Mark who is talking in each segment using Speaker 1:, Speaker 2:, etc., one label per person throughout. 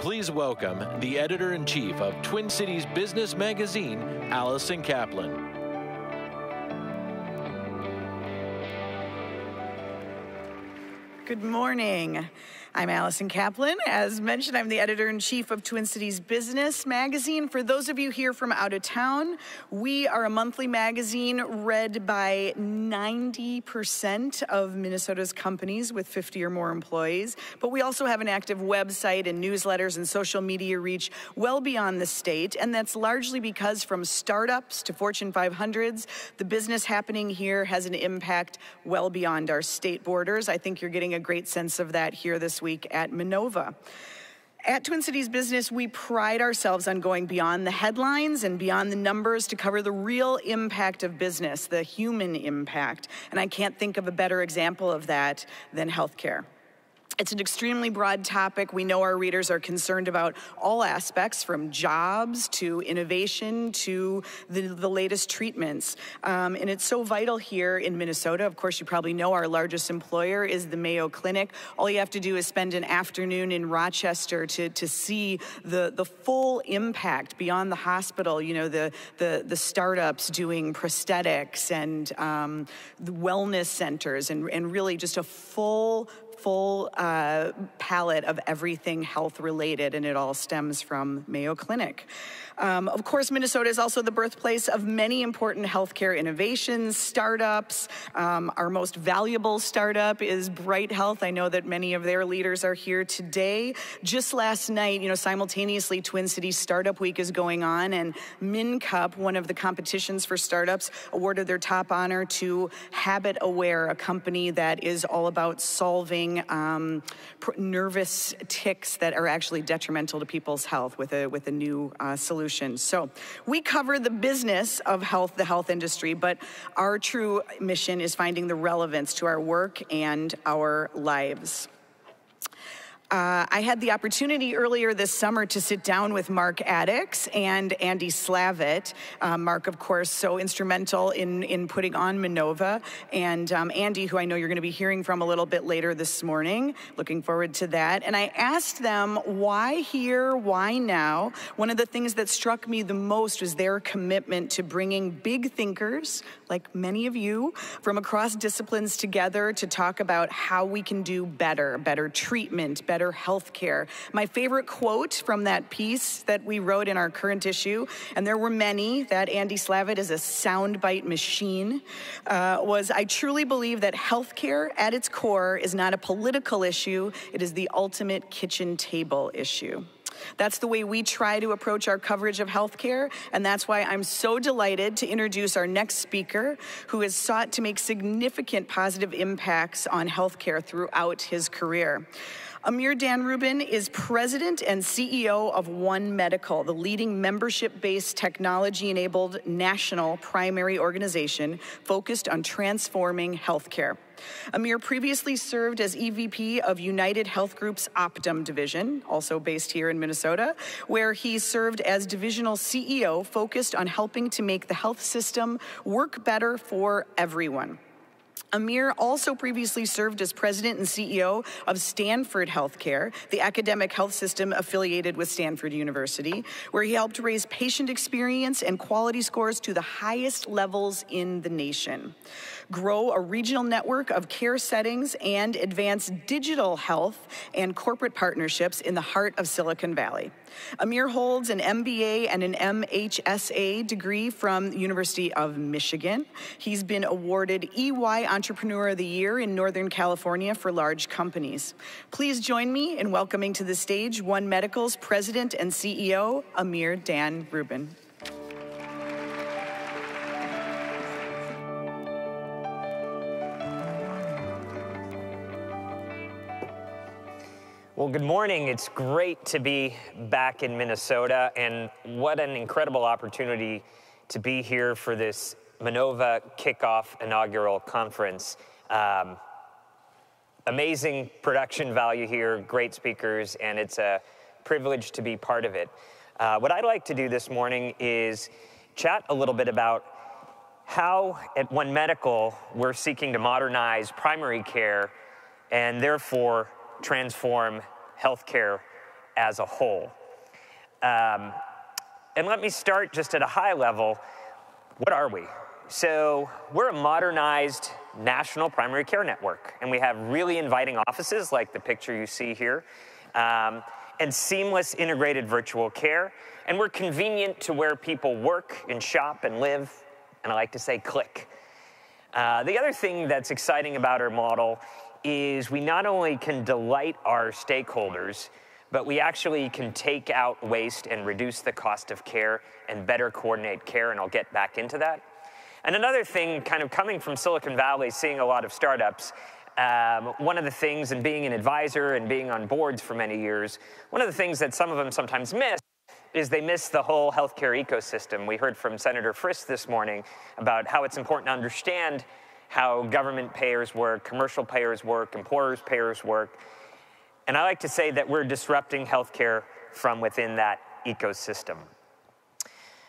Speaker 1: Please welcome the editor-in-chief of Twin Cities Business Magazine, Allison Kaplan.
Speaker 2: Good morning. I'm Allison Kaplan. As mentioned, I'm the editor-in-chief of Twin Cities Business Magazine. For those of you here from out of town, we are a monthly magazine read by 90% of Minnesota's companies with 50 or more employees. But we also have an active website and newsletters and social media reach well beyond the state. And that's largely because from startups to Fortune 500s, the business happening here has an impact well beyond our state borders. I think you're getting a great sense of that here this week at Manova. At Twin Cities Business, we pride ourselves on going beyond the headlines and beyond the numbers to cover the real impact of business, the human impact. And I can't think of a better example of that than healthcare. It's an extremely broad topic. We know our readers are concerned about all aspects, from jobs to innovation to the latest treatments. And it's so vital here in Minnesota. Of course, you probably know our largest employer is the Mayo Clinic. All you have to do is spend an afternoon in Rochester to see the full impact beyond the hospital. You know, the startups doing prosthetics and the wellness centers and really just a full palette of everything health related, and it all stems from Mayo Clinic. Of course, Minnesota is also the birthplace of many important healthcare innovations, startups. Our most valuable startup is Bright Health. I know that many of their leaders are here today. Just last night, simultaneously Twin Cities Startup Week is going on, and MinCup, one of the competitions for startups, awarded their top honor to Habit Aware, a company that is all about solving nervous tics that are actually detrimental to people's health with a new solution. So we cover the business of health, the health industry, but our true mission is finding the relevance to our work and our lives. I had the opportunity earlier this summer to sit down with Mark Addix and Andy Slavitt. Mark, of course, so instrumental in putting on Manova, and Andy, who I know you're going to be hearing from a little bit later this morning. Looking forward to that. And I asked them, why here, why now? One of the things that struck me the most was their commitment to bringing big thinkers, like many of you, from across disciplines together to talk about how we can do better treatment, better healthcare. My favorite quote from that piece that we wrote in our current issue, and there were many, that Andy Slavitt is a soundbite machine, was, "I truly believe that healthcare at its core is not a political issue, it is the ultimate kitchen table issue." That's the way we try to approach our coverage of healthcare, and that's why I'm so delighted to introduce our next speaker, who has sought to make significant positive impacts on healthcare throughout his career. Amir Dan Rubin is president and CEO of One Medical, the leading membership-based technology-enabled national primary organization focused on transforming healthcare. Amir previously served as EVP of United Health Group's Optum division, also based here in Minnesota, where he served as divisional CEO focused on helping to make the health system work better for everyone. Amir also previously served as president and CEO of Stanford Healthcare, the academic health system affiliated with Stanford University, where he helped raise patient experience and quality scores to the highest levels in the nation, grow a regional network of care settings, and advance digital health and corporate partnerships in the heart of Silicon Valley. Amir holds an MBA and an MHSA degree from the University of Michigan. He's been awarded EY Entrepreneur of the Year in Northern California for large companies. Please join me in welcoming to the stage One Medical's President and CEO, Amir Dan Rubin.
Speaker 3: Well, good morning. It's great to be back in Minnesota, and what an incredible opportunity to be here for this Manova kickoff inaugural conference. Amazing production value here, great speakers, and it's a privilege to be part of it. What I'd like to do this morning is chat a little bit about how at One Medical we're seeking to modernize primary care and therefore transform healthcare as a whole. And let me start just at a high level. What are we? So we're a modernized national primary care network, and we have really inviting offices like the picture you see here, and seamless integrated virtual care, and we're convenient to where people work and shop and live, and I like to say click. The other thing that's exciting about our model is we not only can delight our stakeholders, but we actually can take out waste and reduce the cost of care and better coordinate care, and I'll get back into that. And another thing, kind of coming from Silicon Valley, seeing a lot of startups, one of the things, and being an advisor and being on boards for many years, one of the things that some of them sometimes miss is they miss the whole healthcare ecosystem. We heard from Senator Frist this morning about how it's important to understand how government payers work, commercial payers work, employers payers work. And I like to say that we're disrupting healthcare from within that ecosystem.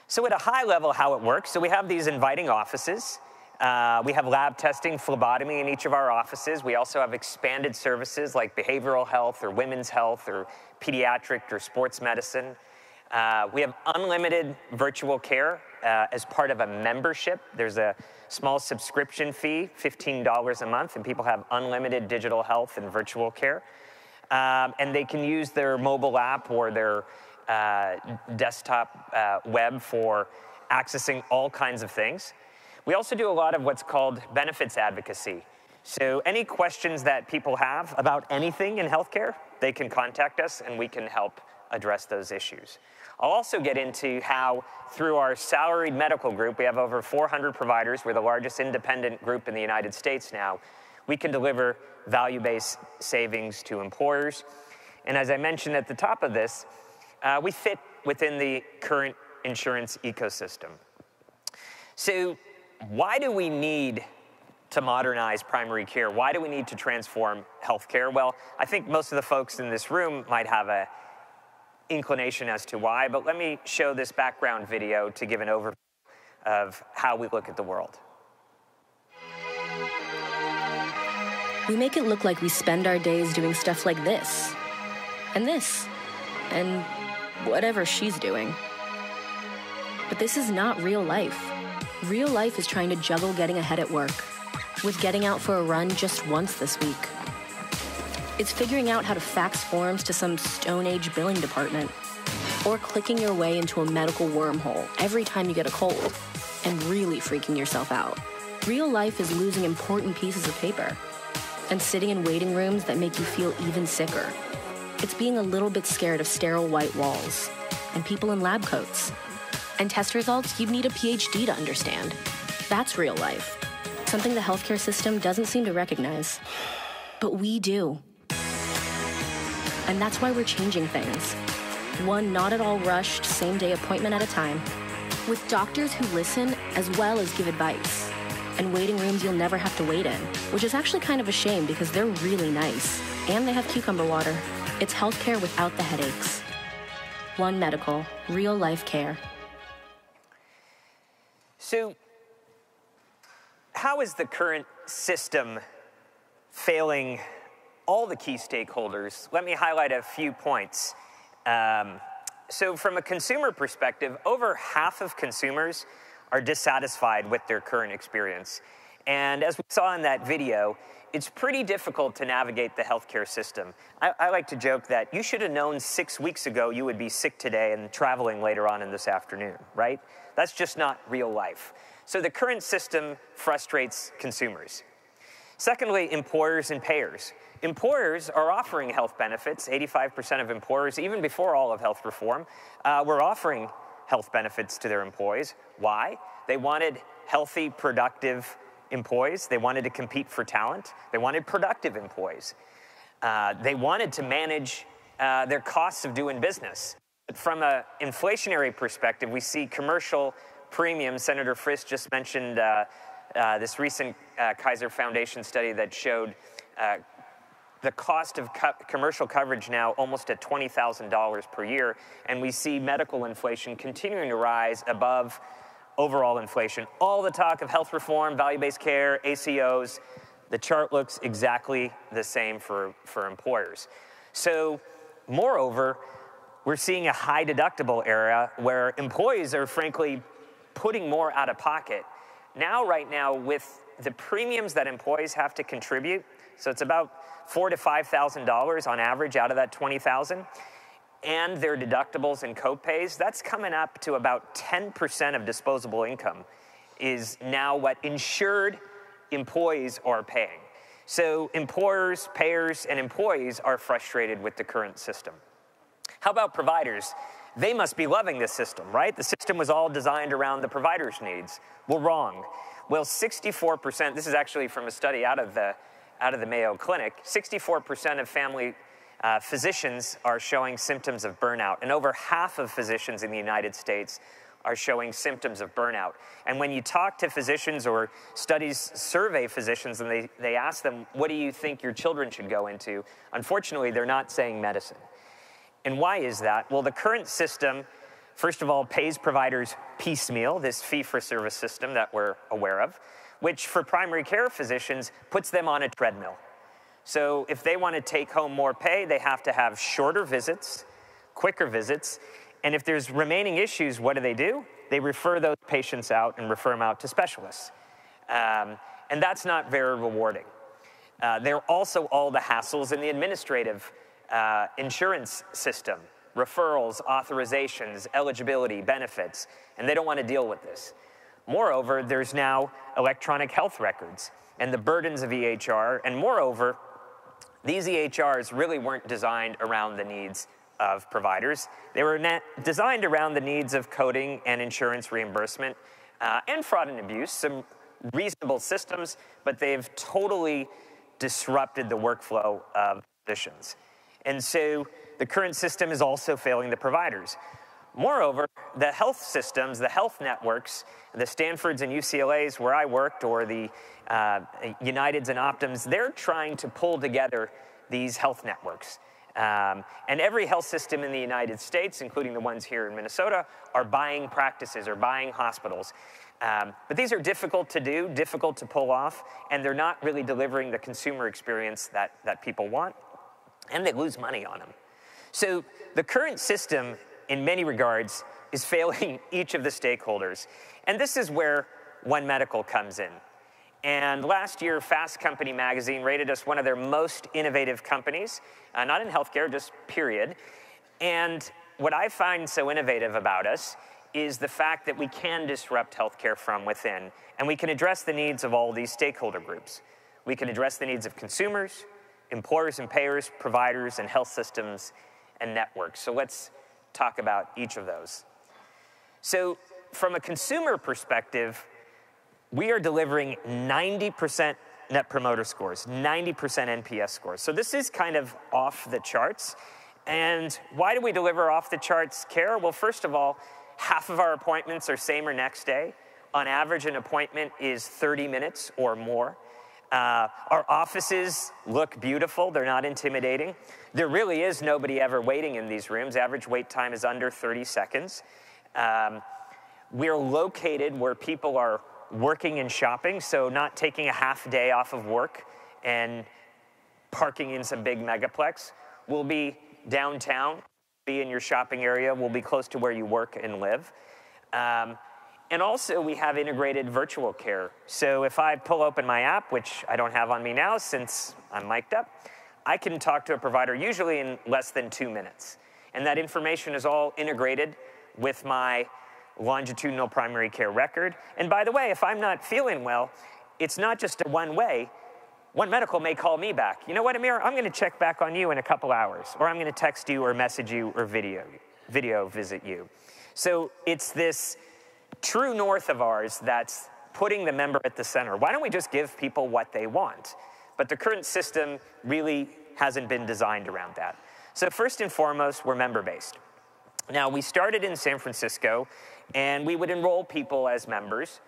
Speaker 3: So at a high level, how it works, so we have these inviting offices. We have lab testing, phlebotomy in each of our offices. We also have expanded services like behavioral health or women's health or pediatric or sports medicine. We have unlimited virtual care as part of a membership. There's a small subscription fee, $15 a month, and people have unlimited digital health and virtual care. And they can use their mobile app or their desktop web for accessing all kinds of things. We also do a lot of what's called benefits advocacy. So any questions that people have about anything in healthcare, they can contact us and we can help address those issues. I'll also get into how, through our salaried medical group, we have over 400 providers, we're the largest independent group in the United States now, we can deliver value-based savings to employers. And as I mentioned at the top of this, we fit within the current insurance ecosystem. So why do we need to modernize primary care? Why do we need to transform healthcare? Well, I think most of the folks in this room might have an inclination as to why, but let me show this background video to give an overview of how we look at the world.
Speaker 4: We make it look like we spend our days doing stuff like this, and whatever she's doing. But this is not real life. Real life is trying to juggle getting ahead at work with getting out for a run just once this week. It's figuring out how to fax forms to some Stone Age billing department, or clicking your way into a medical wormhole every time you get a cold and really freaking yourself out. Real life is losing important pieces of paper and sitting in waiting rooms that make you feel even sicker. It's being a little bit scared of sterile white walls and people in lab coats and test results you'd need a PhD to understand. That's real life, something the healthcare system doesn't seem to recognize. But we do. And that's why we're changing things. One not at all rushed, same-day appointment at a time, with doctors who listen as well as give advice, and waiting rooms you'll never have to wait in, which is actually kind of a shame because they're really nice, and they have cucumber water. It's healthcare without the headaches. One Medical, real-life care.
Speaker 3: So, how is the current system failing all the key stakeholders? Let me highlight a few points. So from a consumer perspective, over half of consumers are dissatisfied with their current experience. And as we saw in that video, it's pretty difficult to navigate the healthcare system. I like to joke that you should have known 6 weeks ago you would be sick today and traveling later on in this afternoon, right? That's just not real life. So the current system frustrates consumers. Secondly, employers and payers. Employers are offering health benefits. 85% of employers, even before all of health reform, were offering health benefits to their employees. Why? They wanted healthy, productive employees. They wanted to compete for talent. They wanted productive employees. They wanted to manage their costs of doing business. But from an inflationary perspective, we see commercial premiums. Senator Frist just mentioned this recent Kaiser Foundation study that showed the cost of commercial coverage now almost at $20,000 per year, and we see medical inflation continuing to rise above overall inflation. All the talk of health reform, value-based care, ACOs, the chart looks exactly the same for employers. So Moreover, we're seeing a high deductible era where employees are frankly putting more out of pocket. Now, right now, with the premiums that employees have to contribute, so it's about $4,000 to $5,000 on average out of that $20,000, and their deductibles and copays, that's coming up to about 10% of disposable income is now what insured employees are paying. So employers, payers, and employees are frustrated with the current system. How about providers? They must be loving this system, right? The system was all designed around the provider's needs. Well, wrong. Well, 64%, this is actually from a study out of the Mayo Clinic, 64% of family physicians are showing symptoms of burnout, and over half of physicians in the United States are showing symptoms of burnout. And when you talk to physicians or studies survey physicians and they ask them, what do you think your children should go into? Unfortunately, they're not saying medicine. And why is that? Well, the current system, first of all, pays providers piecemeal, this fee-for-service system that we're aware of, which for primary care physicians puts them on a treadmill. So if they want to take home more pay, they have to have shorter visits, quicker visits, and if there's remaining issues, what do? They refer those patients out and refer them out to specialists. And that's not very rewarding. There are also all the hassles in the administrative insurance system, referrals, authorizations, eligibility, benefits, and they don't want to deal with this. Moreover, there's now electronic health records and the burdens of EHR, and moreover, these EHRs really weren't designed around the needs of providers. They were designed around the needs of coding and insurance reimbursement and fraud and abuse, some reasonable systems, but they've totally disrupted the workflow of physicians. And so the current system is also failing the providers. Moreover, the health systems, the health networks, the Stanfords and UCLAs where I worked, or the Uniteds and Optums, they're trying to pull together these health networks. And every health system in the United States, including the ones here in Minnesota, are buying practices or buying hospitals. But these are difficult to do, difficult to pull off, and they're not really delivering the consumer experience that people want, and they lose money on them. So the current system, in many regards, is failing each of the stakeholders. And this is where One Medical comes in. And last year, Fast Company magazine rated us one of their most innovative companies, not in healthcare, just period. And what I find so innovative about us is the fact that we can disrupt healthcare from within, and we can address the needs of all these stakeholder groups. We can address the needs of consumers, employers and payers, providers, and health systems and networks. So let's talk about each of those. So from a consumer perspective, we are delivering 90% Net Promoter Scores, 90% NPS scores. So this is kind of off the charts. And why do we deliver off the charts care? Well, first of all, half of our appointments are same or next day. On average, an appointment is 30 minutes or more. Our offices look beautiful. They're not intimidating. There really is nobody ever waiting in these rooms. Average wait time is under 30 seconds. We're located where people are working and shopping, so not taking a half day off of work and parking in some big megaplex. We'll be downtown, be in your shopping area. We'll be close to where you work and live. And also, we have integrated virtual care. So if I pull open my app, which I don't have on me now since I'm mic'd up, I can talk to a provider usually in less than 2 minutes. And that information is all integrated with my longitudinal primary care record. And by the way, if I'm not feeling well, it's not just a one-way. One Medical may call me back. You know what, Amir? I'm going to check back on you in a couple hours, or I'm going to text you or message you or video visit you. So it's this true north of ours that's putting the member at the center. Why don't we just give people what they want? But the current system really hasn't been designed around that. So first and foremost, we're member-based. Now, we started in San Francisco, and we would enroll people as members.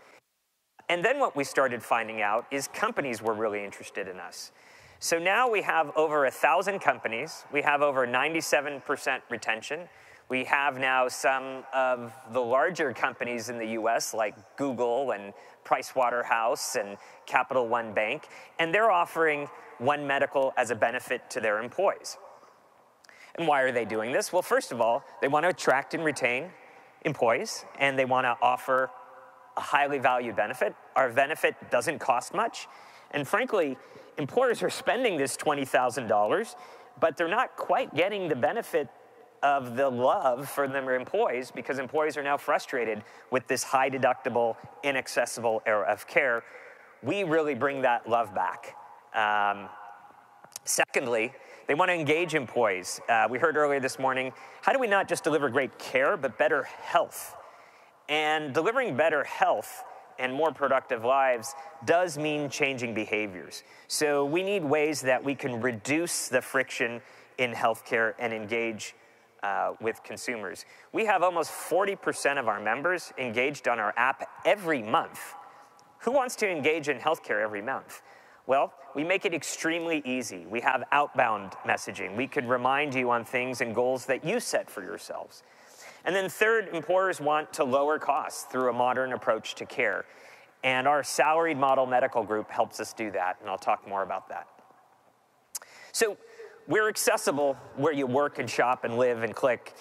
Speaker 3: And then what we started finding out is companies were really interested in us. So now we have over 1,000 companies. We have over 97% retention. We have now some of the larger companies in the US, like Google and Pricewaterhouse and Capital One Bank, and they're offering One Medical as a benefit to their employees. And why are they doing this? Well, first of all, they want to attract and retain employees, and they want to offer a highly valued benefit. Our benefit doesn't cost much, and frankly, employers are spending this $20,000, but they're not quite getting the benefit of the love for their employees, because employees are now frustrated with this high deductible, inaccessible era of care. We really bring that love back. Secondly, they want to engage employees. We heard earlier this morning, how do we not just deliver great care, but better health? And delivering better health and more productive lives does mean changing behaviors. So we need ways that we can reduce the friction in healthcare and engage with consumers. We have almost 40% of our members engaged on our app every month. Who wants to engage in healthcare every month? Well, we make it extremely easy. We have outbound messaging. We could remind you on things and goals that you set for yourselves. And then third, employers want to lower costs through a modern approach to care. And our salaried model medical group helps us do that, and I'll talk more about that. So we're accessible where you work and shop and live and click.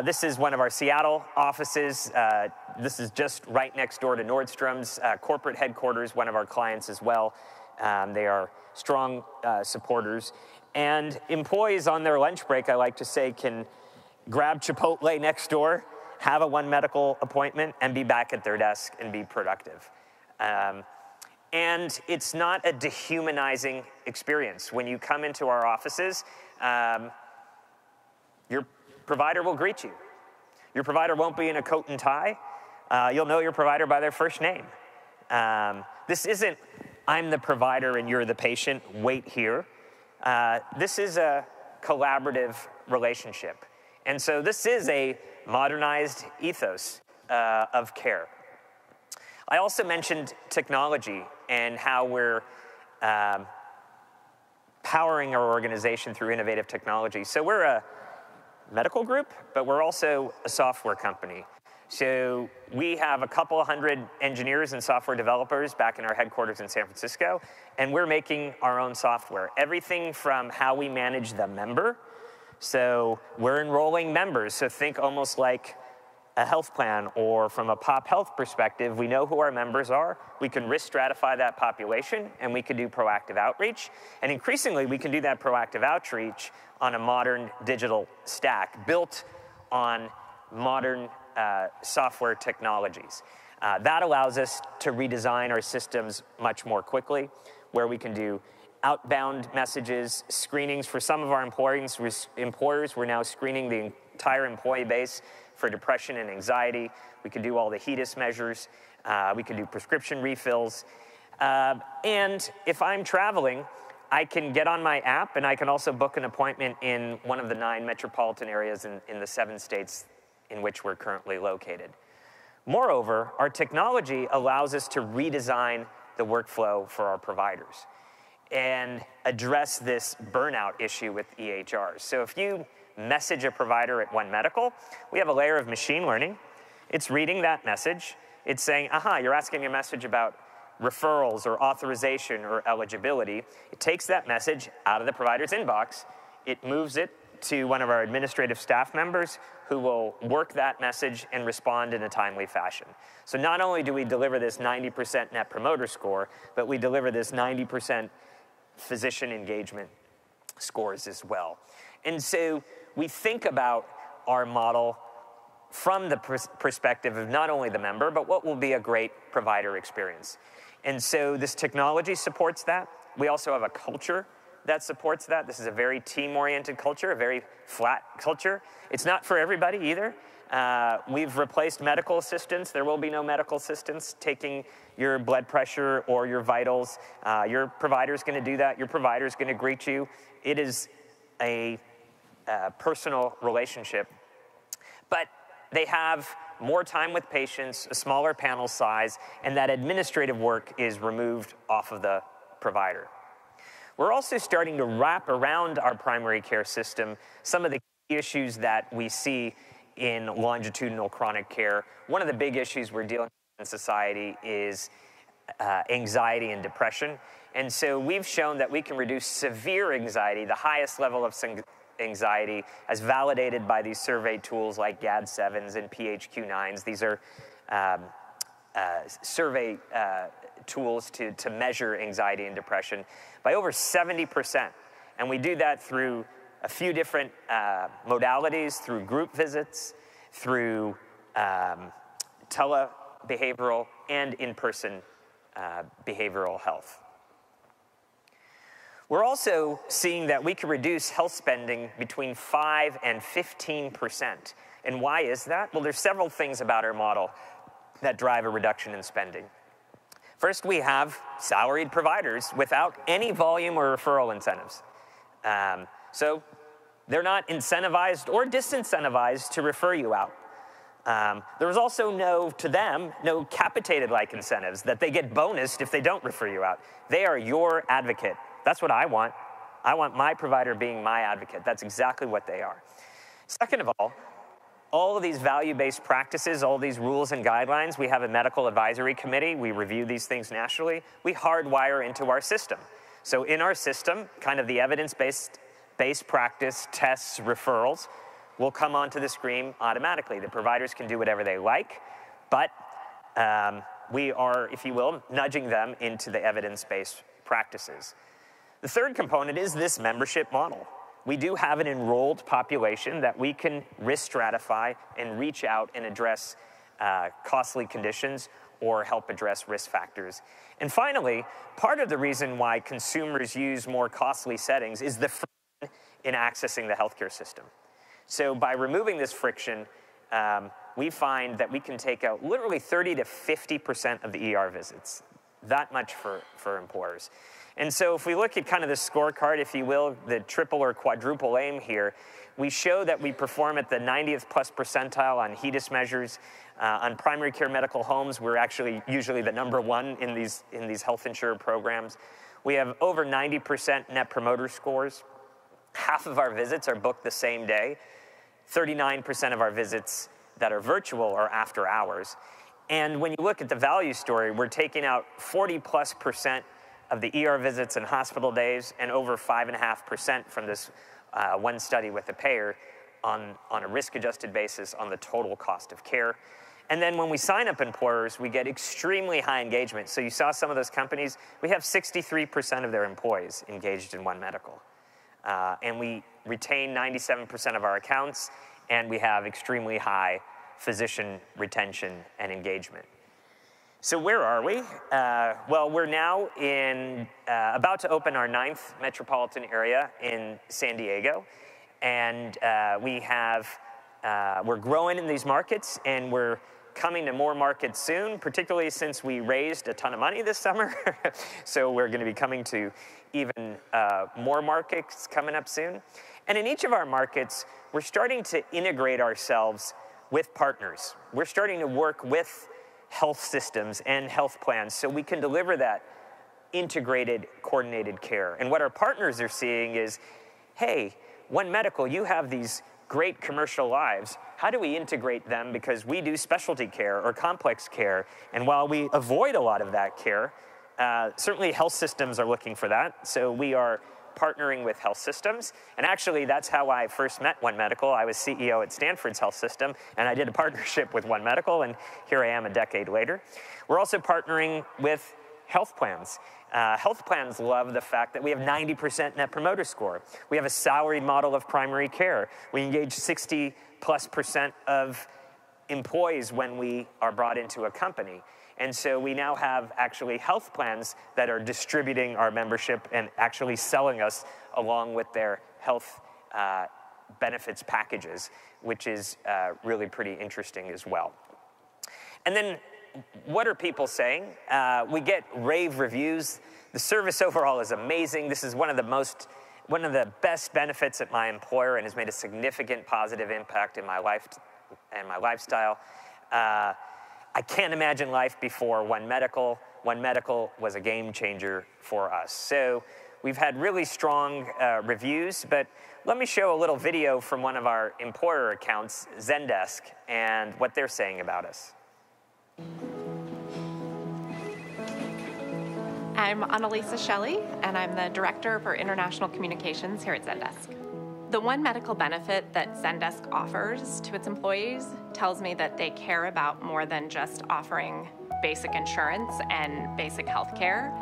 Speaker 3: This is one of our Seattle offices. This is just right next door to Nordstrom's corporate headquarters, one of our clients as well. They are strong supporters. And employees on their lunch break, I like to say, can grab Chipotle next door, have a one medical appointment, and be back at their desk and be productive. And it's not a dehumanizing experience. When you come into our offices, your provider will greet you. Your provider won't be in a coat and tie. You'll know your provider by their first name. This isn't, I'm the provider and you're the patient, wait here. This is a collaborative relationship. And so this is a modernized ethos of care. I also mentioned technology and how we're powering our organization through innovative technology. So we're a medical group, but we're also a software company. So we have a couple hundred engineers and software developers back in our headquarters in San Francisco, and we're making our own software. Everything from how we manage the member. So we're enrolling members, so think almost like a health plan, or from a pop health perspective, we know who our members are, we can risk stratify that population, and we can do proactive outreach. And increasingly, we can do that proactive outreach on a modern digital stack built on modern software technologies. That allows us to redesign our systems much more quickly, where we can do outbound messages, screenings for some of our employers. We're now screening the entire employee base for depression and anxiety. We can do all the HEDIS measures. We can do prescription refills. And if I'm traveling, I can get on my app, and I can also book an appointment in one of the 9 metropolitan areas in the 7 states in which we're currently located. Moreover, our technology allows us to redesign the workflow for our providers and address this burnout issue with EHRs. So if you message a provider at One Medical, we have a layer of machine learning. It's reading that message. It's saying, aha, you're asking a message about referrals or authorization or eligibility. It takes that message out of the provider's inbox. It moves it to one of our administrative staff members who will work that message and respond in a timely fashion. So not only do we deliver this 90% net promoter score, but we deliver this 90% physician engagement scores as well. And so we think about our model from the perspective of not only the member, but what will be a great provider experience. And so this technology supports that. We also have a culture that supports that. This is a very team-oriented culture, a very flat culture. It's not for everybody either. We've replaced medical assistants. There will be no medical assistants taking your blood pressure or your vitals. Your provider's going to do that. Your provider's going to greet you. It is a personal relationship. But they have more time with patients, a smaller panel size, and that administrative work is removed off of the provider. We're also starting to wrap around our primary care system some of the key issues that we see in longitudinal chronic care. One of the big issues we're dealing with in society is anxiety and depression. And so we've shown that we can reduce severe anxiety, the highest level of anxiety as validated by these survey tools like GAD-7s and PHQ-9s. These are survey tools to measure anxiety and depression by over 70%. And we do that through a few different modalities, through group visits, through telebehavioral and in-person behavioral health. We're also seeing that we can reduce health spending between 5 and 15%. And why is that? Well, there's several things about our model that drive a reduction in spending. First, we have salaried providers without any volume or referral incentives. So they're not incentivized or disincentivized to refer you out. There's also no capitated-like incentives that they get bonused if they don't refer you out. They are your advocate. That's what I want. I want my provider being my advocate. That's exactly what they are. Second of all of these value-based practices, all these rules and guidelines, we have a medical advisory committee. We review these things nationally. We hardwire into our system. So in our system, kind of the evidence-based practice, tests, referrals, will come onto the screen automatically. The providers can do whatever they like, but we are, if you will, nudging them into the evidence-based practices. The third component is this membership model. We do have an enrolled population that we can risk stratify and reach out and address costly conditions or help address risk factors. And finally, part of the reason why consumers use more costly settings is the friction in accessing the healthcare system. So by removing this friction, we find that we can take out literally 30 to 50% of the ER visits. That much for employers. And so if we look at kind of the scorecard, if you will, the triple or quadruple aim here, we show that we perform at the 90th plus percentile on HEDIS measures. On primary care medical homes, we're actually usually the #1 in these health insurer programs. We have over 90% net promoter scores. Half of our visits are booked the same day. 39% of our visits that are virtual are after hours. And when you look at the value story, we're taking out 40+% of the ER visits and hospital days, and over 5.5% from this one study with the payer on a risk-adjusted basis on the total cost of care. And then when we sign up employers, we get extremely high engagement. So you saw some of those companies, we have 63% of their employees engaged in One Medical. And we retain 97% of our accounts, and we have extremely high physician retention and engagement. So where are we? Well, we're now about to open our 9th metropolitan area in San Diego. And we're growing in these markets, and we're coming to more markets soon, particularly since we raised a ton of money this summer. So we're going to be coming to even more markets coming up soon. And in each of our markets, we're starting to integrate ourselves with partners. We're starting to work with health systems and health plans so we can deliver that integrated, coordinated care. And what our partners are seeing is, hey, One Medical, you have these great commercial lives. How do we integrate them? Because we do specialty care or complex care. And while we avoid a lot of that care, certainly health systems are looking for that. So we are partnering with health systems. And actually, that's how I first met One Medical. I was CEO at Stanford's health system, and I did a partnership with One Medical, and here I am a decade later. We're also partnering with health plans. Health plans love the fact that we have 90% net promoter score. We have a salaried model of primary care. We engage 60+% of employees when we are brought into a company. And so we now have actually health plans that are distributing our membership and actually selling us along with their health benefits packages, which is really pretty interesting as well. And then what are people saying? We get rave reviews. The service overall is amazing. This is one of the best benefits at my employer and has made a significant positive impact in my life and my lifestyle. I can't imagine life before One Medical. One Medical was a game changer for us. So we've had really strong reviews, but let me show a little video from one of our employer accounts, Zendesk, and what they're saying about us.
Speaker 5: I'm Annalisa Shelley, and I'm the Director for International Communications here at Zendesk. The one medical benefit that Zendesk offers to its employees tells me that they care about more than just offering basic insurance and basic health care.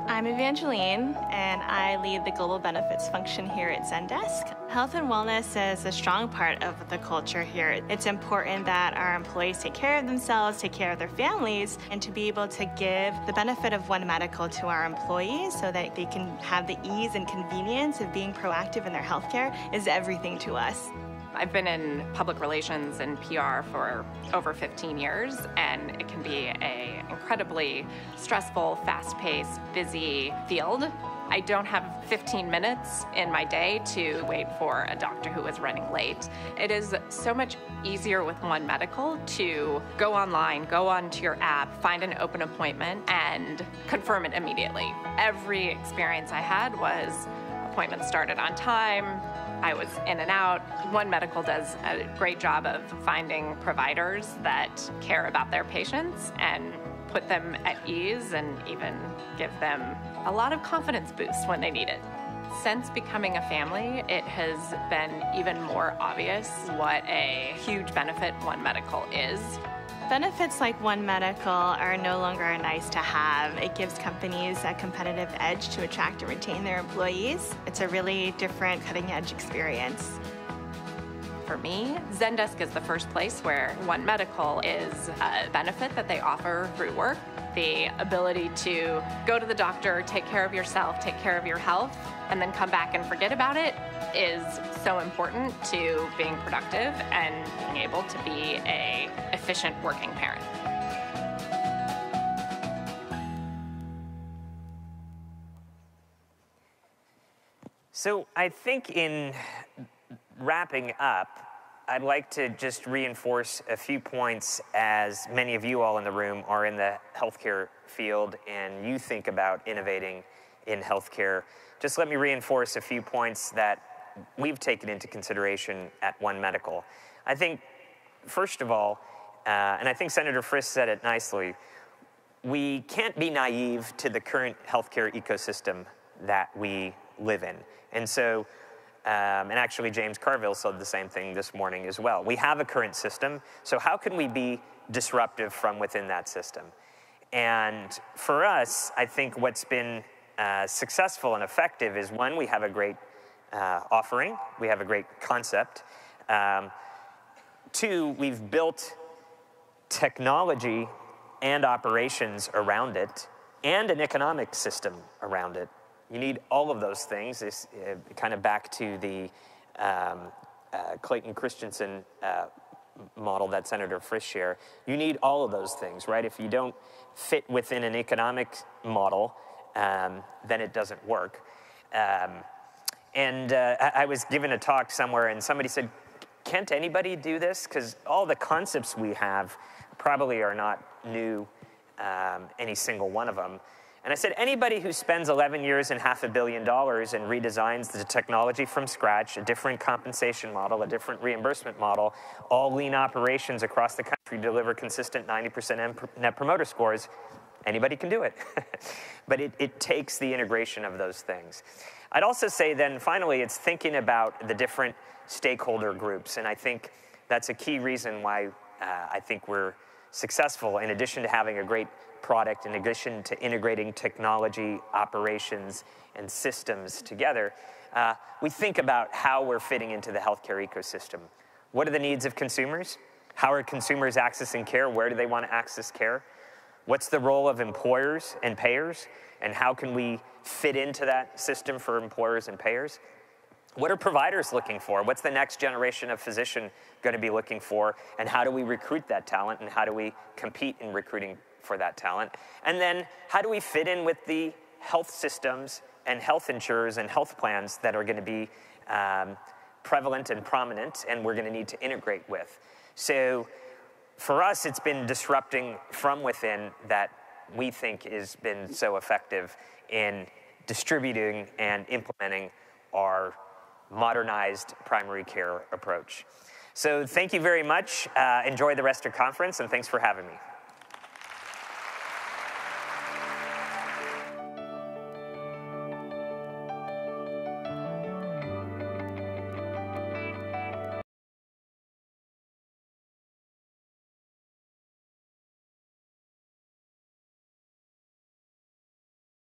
Speaker 6: I'm Evangeline, and I lead the global benefits function here at Zendesk. Health and wellness is a strong part of the culture here. It's important that our employees take care of themselves, take care of their families, and to be able to give the benefit of One Medical to our employees so that they can have the ease and convenience of being proactive in their healthcare is everything to us.
Speaker 5: I've been in public relations and PR for over 15 years, and it can be an incredibly stressful, fast-paced, busy field. I don't have 15 minutes in my day to wait for a doctor who is running late. It is so much easier with One Medical to go online, go onto your app, find an open appointment, and confirm it immediately. Every experience I had was appointments started on time, I was in and out. One Medical does a great job of finding providers that care about their patients and put them at ease and even give them a lot of confidence boost when they need it. Since becoming a family, it has been even more obvious what a huge benefit One Medical is.
Speaker 6: Benefits like One Medical are no longer nice to have. It gives companies a competitive edge to attract and retain their employees. It's a really different cutting-edge experience.
Speaker 5: For me, Zendesk is the first place where One Medical is a benefit that they offer through work. The ability to go to the doctor, take care of yourself, take care of your health, and then come back and forget about it is so important to being productive and being able to be an efficient working parent.
Speaker 3: So I think in wrapping up, I'd like to just reinforce a few points as many of you all in the room are in the healthcare field and you think about innovating in healthcare. Just let me reinforce a few points that we've taken into consideration at One Medical. I think, first of all, and I think Senator Friss said it nicely, we can't be naive to the current healthcare ecosystem that we live in. And so, and actually James Carville said the same thing this morning as well. We have a current system, so how can we be disruptive from within that system? And for us, I think what's been successful and effective is, one, we have a great offering, we have a great concept. Two, we've built technology and operations around it, and an economic system around it. You need all of those things. It's kind of back to the Clayton Christensen model that Senator Friss shared. You need all of those things, right? If you don't fit within an economic model, then it doesn't work. I was given a talk somewhere, and somebody said, can't anybody do this? Because all the concepts we have probably are not new, any single one of them. And I said, anybody who spends 11 years and $500 million and redesigns the technology from scratch, a different compensation model, a different reimbursement model, all lean operations across the country deliver consistent 90% net promoter scores, anybody can do it. But it takes the integration of those things. I'd also say then, finally, it's thinking about the different stakeholder groups. And I think that's a key reason why I think we're successful, in addition to having a great product, in addition to integrating technology, operations, and systems together. We think about how we're fitting into the healthcare ecosystem. What are the needs of consumers? How are consumers accessing care? Where do they want to access care? What's the role of employers and payers? And how can we fit into that system for employers and payers? What are providers looking for? What's the next generation of physician going to be looking for? And how do we recruit that talent? And how do we compete in recruiting for that talent? And then how do we fit in with the health systems and health insurers and health plans that are going to be prevalent and prominent and we're going to need to integrate with? So for us, it's been disrupting from within that we think has been so effective in distributing and implementing our modernized primary care approach. So thank you very much. Enjoy the rest of the conference, and thanks for having me.